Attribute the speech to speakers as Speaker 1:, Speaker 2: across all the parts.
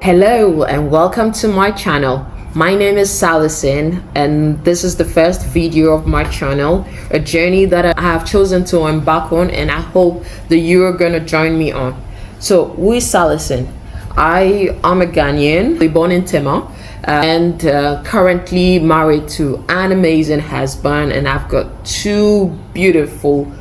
Speaker 1: Hello and welcome to my channel. My name is Salison and this is the first video of my channel, a journey that I have chosen to embark on, and I hope that you are going to join me on. So who is Salison? I am a Ghanaian, born in Tema, and currently married to an amazing husband, and I've got two beautiful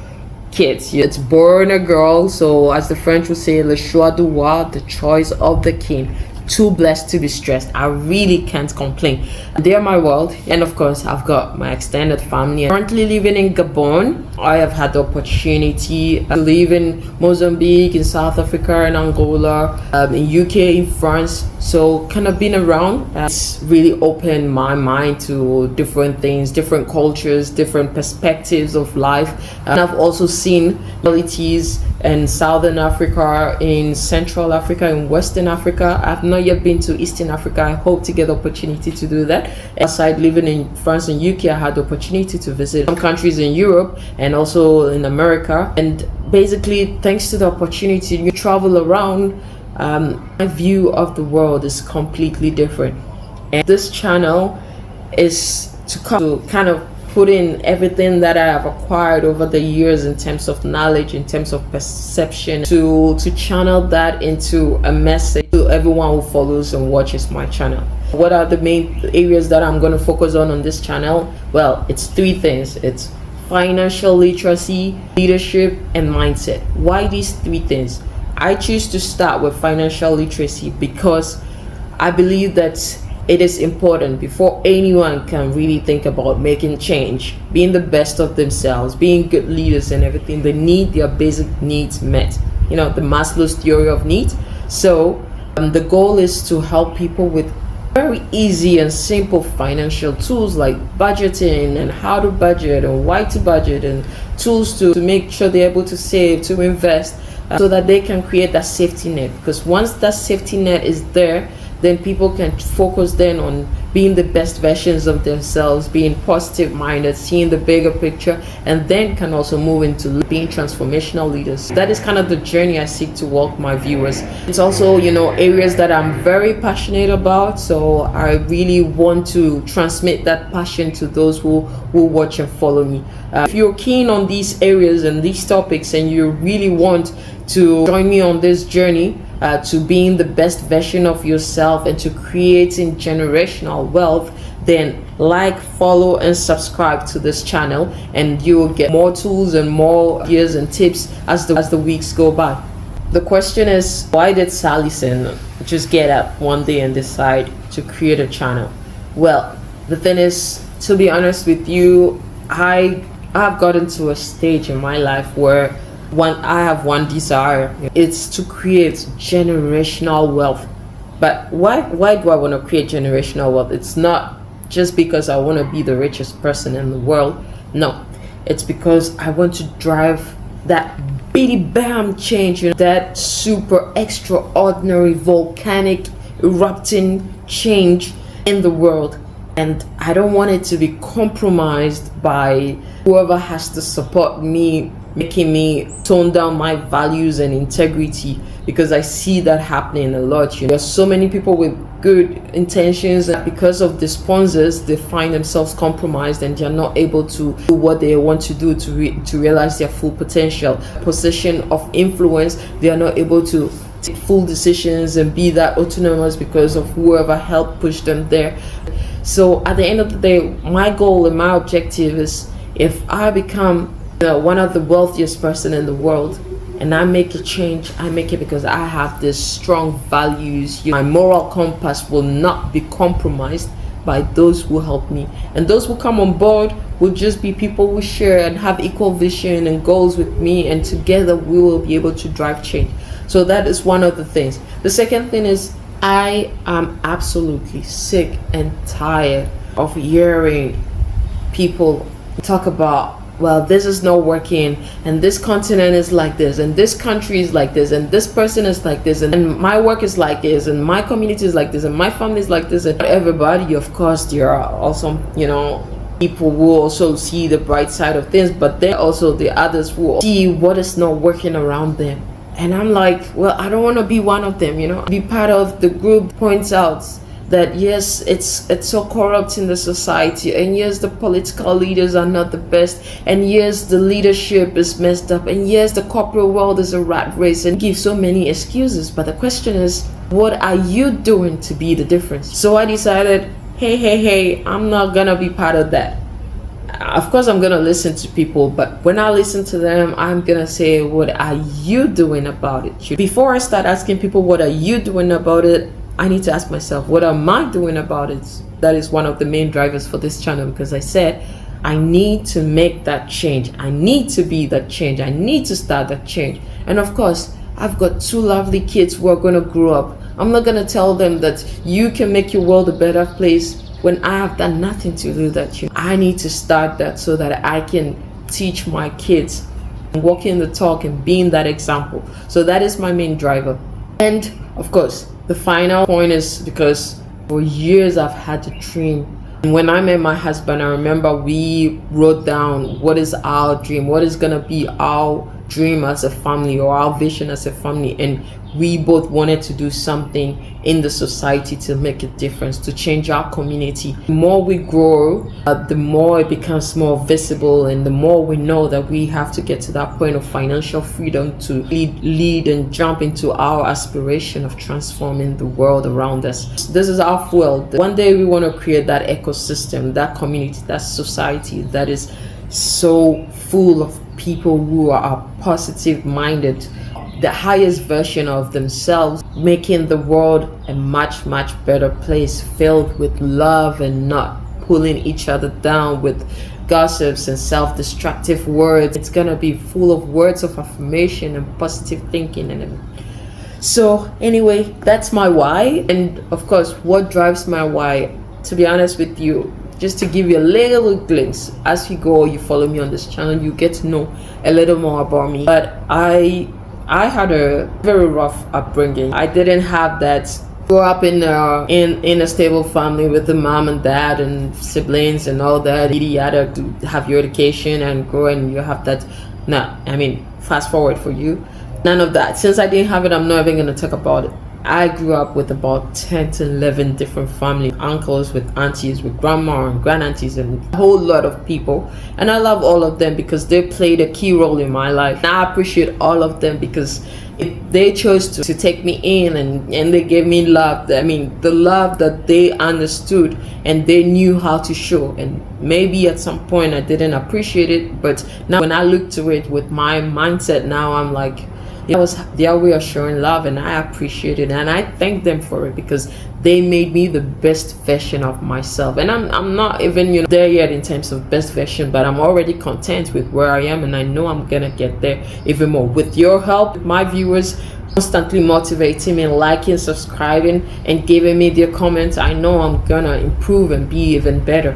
Speaker 1: kids. It's born a girl, so as the French would say, le choix du roi, the choice of the king. Too blessed to be stressed. I really can't complain. They're my world, and of course I've got my extended family. I'm currently living in Gabon. I have had the opportunity to live in Mozambique, in South Africa, in Angola, in UK, in France. So kind of been around. It's really opened my mind to different things, different cultures, different perspectives of life. And I've also seen realities in Southern Africa, in Central Africa, in Western Africa. I've not yet been to Eastern Africa. I hope to get the opportunity to do that. Aside living in France and UK, I had the opportunity to visit some countries in Europe and also in America. And basically, thanks to the opportunity, you travel around, my view of the world is completely different. And this channel is to kind of put in everything that I have acquired over the years in terms of knowledge, in terms of perception, to channel that into a message to everyone who follows and watches my channel. What are the main areas that I'm going to focus on this channel? Well, it's three things. It's financial literacy, leadership, and mindset. Why these three things? I choose to start with financial literacy because I believe that it is important before anyone can really think about making change, being the best of themselves, being good leaders and everything. They need their basic needs met. You know, the Maslow's theory of needs. So the goal is to help people with very easy and simple financial tools like budgeting and how to budget and why to budget, and tools to make sure they're able to save, to invest, so that they can create that safety net. Because once that safety net is there, then people can focus then on being the best versions of themselves, being positive minded, seeing the bigger picture, and then can also move into being transformational leaders. That is kind of the journey I seek to walk my viewers. It's also, areas that I'm very passionate about, so I really want to transmit that passion to those who watch and follow me. If you're keen on these areas and these topics, and you really want to join me on this journey, to being the best version of yourself and to creating generational wealth, then like, follow, and subscribe to this channel, and you will get more tools and more ideas and tips as the weeks go by. The question is, why did Salison just get up one day and decide to create a channel? Well, the thing is, to be honest with you, I've gotten to a stage in my life where I have one desire. It's to create generational wealth. But why do I want to create generational wealth? It's not just because I want to be the richest person in the world. No, it's because I want to drive that bitty bam change, that super extraordinary volcanic erupting change in the world. And I don't want it to be compromised by whoever has to support me, making me tone down my values and integrity, because I see that happening a lot. There's so many people with good intentions, and because of the sponsors, they find themselves compromised and they're not able to do what they want to do to realize their full potential. Position of influence, they are not able to take full decisions and be that autonomous because of whoever helped push them there. So at the end of the day, my goal and my objective is, if I become one of the wealthiest person in the world, and I make a change, I make it because I have these strong values. My moral compass will not be compromised by those who help me, and those who come on board will just be people who share and have equal vision and goals with me, and together we will be able to drive change. So that is one of the things. The second thing is, I am absolutely sick and tired of hearing people talk about, well, this is not working, and this continent is like this, and this country is like this, and this person is like this, and my work is like this, and my community is like this, and my family is like this. And everybody, of course, there are also, people who also see the bright side of things, but there are also the others who see what is not working around them. And I'm like, well, I don't want to be one of them, be part of the group points out that yes, it's so corrupt in the society, and yes, the political leaders are not the best, and yes, the leadership is messed up, and yes, the corporate world is a rat race, and give so many excuses. But the question is, what are you doing to be the difference? So I decided, hey, I'm not gonna be part of that. Of course, I'm gonna listen to people, but when I listen to them, I'm gonna say, what are you doing about it? Before I start asking people, what are you doing about it, I need to ask myself, what am I doing about it? That is one of the main drivers for this channel, because I said I need to make that change. I need to be that change. I need to start that change. And of course, I've got 2 lovely kids who are going to grow up. I'm not going to tell them that you can make your world a better place when I have done nothing to do that. I need to start that so that I can teach my kids, walking the talk and being that example. So that is my main driver. And of course, the final point is because for years I've had a dream. And when I met my husband, I remember we wrote down what is our dream, what is going to be our dream as a family, or our vision as a family. And we both wanted to do something in the society to make a difference, to change our community. The more we grow, the more it becomes more visible, and the more we know that we have to get to that point of financial freedom to lead and jump into our aspiration of transforming the world around us. This is our fuel. One day we want to create that ecosystem, that community, that society that is so full of people who are positive minded, the highest version of themselves, making the world a much better place, filled with love and not pulling each other down with gossips and self-destructive words. It's gonna be full of words of affirmation and positive thinking and everything. So anyway, that's my why. And of course, what drives my why, to be honest with you, just to give you a little glimpse, as you go, you follow me on this channel, you get to know a little more about me. But I had a very rough upbringing. I didn't have that. Grew up in a stable family with the mom and dad and siblings and all that. You had to have your education and grow, and you have that. No, I mean, fast forward for you. None of that. Since I didn't have it, I'm not even going to talk about it. I grew up with about 10 to 11 different family, uncles, with aunties, with grandma and grandaunties, and a whole lot of people. And I love all of them because they played a key role in my life. And I appreciate all of them because they chose to take me in, and they gave me love. I mean, the love that they understood and they knew how to show. And maybe at some point I didn't appreciate it, but now when I look to it with my mindset now, I'm like, it was their way of showing love, and I appreciate it, and I thank them for it because they made me the best version of myself. And I'm not even there yet in terms of best version, but I'm already content with where I am, and I know I'm gonna get there even more with your help, my viewers constantly motivating me, liking, subscribing, and giving me their comments. I know I'm gonna improve and be even better.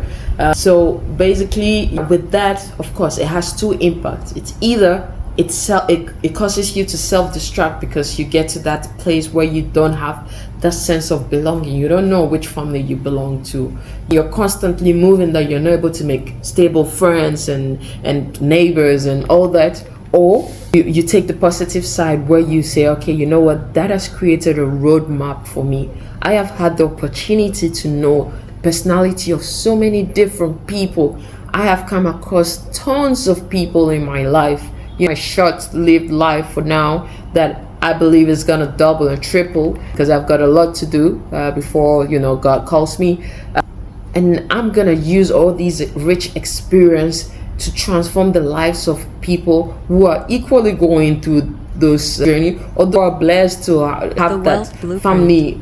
Speaker 1: So basically, with that, of course, it has 2 impacts. It's either it causes you to self-destruct because you get to that place where you don't have that sense of belonging. You don't know which family you belong to. You're constantly moving, that you're not able to make stable friends and neighbors and all that. Or you take the positive side where you say, okay, you know what, that has created a roadmap for me. I have had the opportunity to know personality of so many different people. I have come across tons of people in my life, my short-lived life for now, that I believe is gonna double and triple because I've got a lot to do before God calls me, and I'm gonna use all these rich experience to transform the lives of people who are equally going through those journey, although are blessed to have that family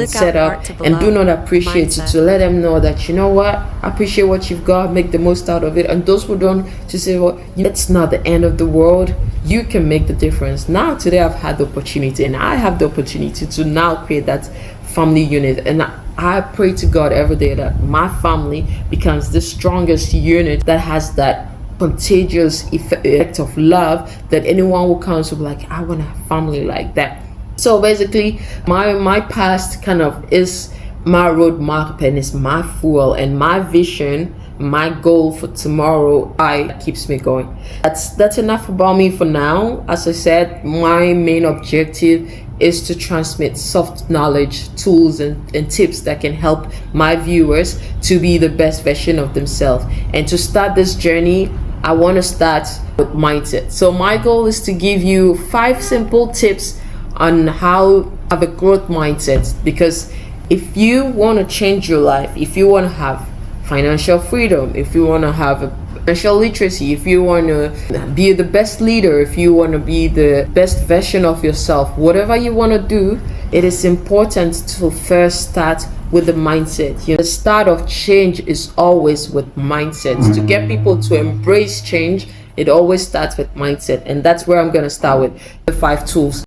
Speaker 1: set up and do not appreciate it, to let them know that, you know what, appreciate what you've got, make the most out of it. And those who don't, to say, well, it's not the end of the world, you can make the difference. Now today I've had the opportunity, and I have the opportunity to now create that family unit, and I pray to God every day that my family becomes the strongest unit that has that contagious effect of love, that anyone who comes will be like, I want a family like that. So basically, my past kind of is my roadmap and is my fuel, and my vision my goal for tomorrow, keeps me going. That's enough about me for now. As I said, my main objective is to transmit soft knowledge, tools, and tips that can help my viewers to be the best version of themselves. And to start this journey, I want to start with mindset. So my goal is to give you 5 simple tips on how to have a growth mindset, because if you want to change your life, if you want to have financial freedom, if you want to have a financial literacy, if you want to be the best leader, if you want to be the best version of yourself, whatever you want to do, it is important to first start with the mindset. The start of change is always with mindset. To get people to embrace change, it always starts with mindset. And that's where I'm going to start with the 5 tools.